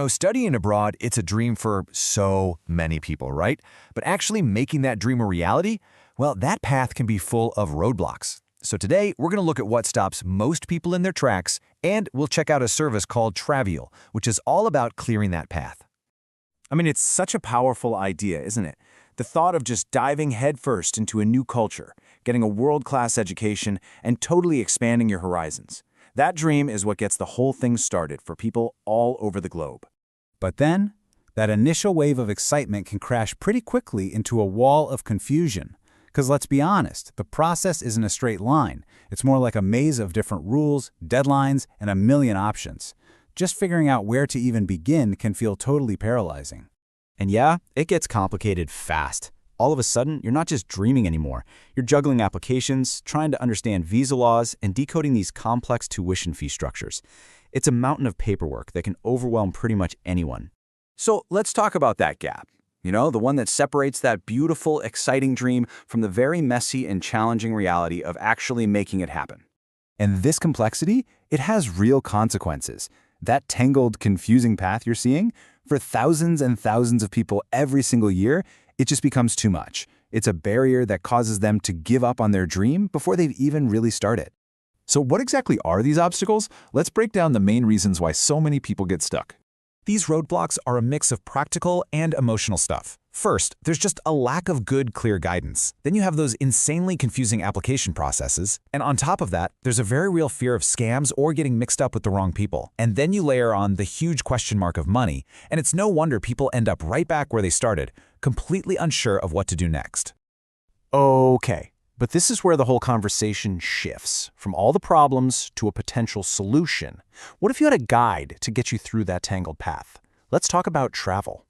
Studying abroad, it's a dream for so many people, right? But actually making that dream a reality, well, that path can be full of roadblocks. So today, we're going to look at what stops most people in their tracks, and we'll check out a service called Travul, which is all about clearing that path. It's such a powerful idea, isn't it? The thought of just diving headfirst into a new culture, getting a world-class education, and totally expanding your horizons. That dream is what gets the whole thing started for people all over the globe. But then, that initial wave of excitement can crash pretty quickly into a wall of confusion. Because let's be honest, the process isn't a straight line. It's more like a maze of different rules, deadlines, and a million options. Just figuring out where to even begin can feel totally paralyzing. And yeah, it gets complicated fast. All of a sudden, you're not just dreaming anymore. You're juggling applications, trying to understand visa laws, and decoding these complex tuition fee structures. It's a mountain of paperwork that can overwhelm pretty much anyone. So let's talk about that gap. The one that separates that beautiful, exciting dream from the very messy and challenging reality of actually making it happen. And this complexity, it has real consequences. That tangled, confusing path you're seeing, for thousands and thousands of people every single year, it just becomes too much. It's a barrier that causes them to give up on their dream before they've even really started. So what exactly are these obstacles? Let's break down the main reasons why so many people get stuck. These roadblocks are a mix of practical and emotional stuff. First, there's just a lack of good, clear guidance. Then you have those insanely confusing application processes. And on top of that, there's a very real fear of scams or getting mixed up with the wrong people. And then you layer on the huge question mark of money, and it's no wonder people end up right back where they started, completely unsure of what to do next. Okay, but this is where the whole conversation shifts, from all the problems to a potential solution. What if you had a guide to get you through that tangled path? Let's talk about Travul.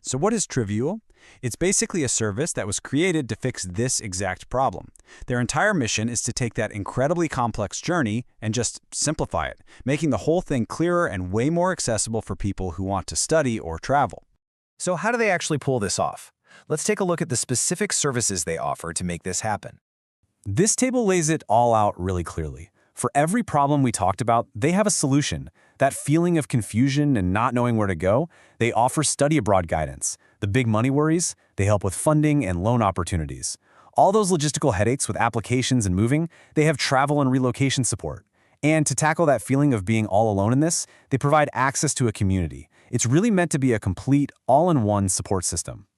So what is Travul? It's basically a service that was created to fix this exact problem. Their entire mission is to take that incredibly complex journey and just simplify it, making the whole thing clearer and way more accessible for people who want to study or travel. So how do they actually pull this off? Let's take a look at the specific services they offer to make this happen. This table lays it all out really clearly. For every problem we talked about, they have a solution. That feeling of confusion and not knowing where to go, they offer study abroad guidance. The big money worries, they help with funding and loan opportunities. All those logistical headaches with applications and moving, they have travel and relocation support. And to tackle that feeling of being all alone in this, they provide access to a community. It's really meant to be a complete, all-in-one support system.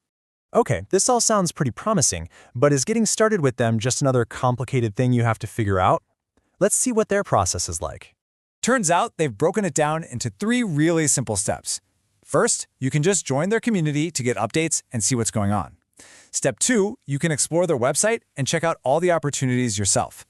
Okay, this all sounds pretty promising, but is getting started with them just another complicated thing you have to figure out? Let's see what their process is like. Turns out they've broken it down into 3 really simple steps. First, you can just join their community to get updates and see what's going on. Step 2, you can explore their website and check out all the opportunities yourself.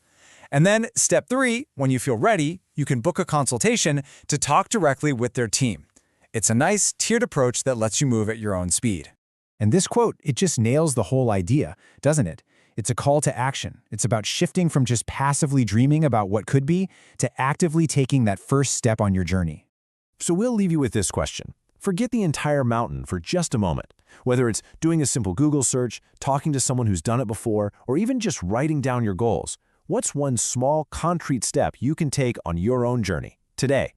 And then step 3, when you feel ready, you can book a consultation to talk directly with their team. It's a nice, tiered approach that lets you move at your own speed. And this quote, it just nails the whole idea, doesn't it? It's a call to action. It's about shifting from just passively dreaming about what could be to actively taking that first step on your journey. So we'll leave you with this question. Forget the entire mountain for just a moment. Whether it's doing a simple Google search, talking to someone who's done it before, or even just writing down your goals, what's one small, concrete step you can take on your own journey today?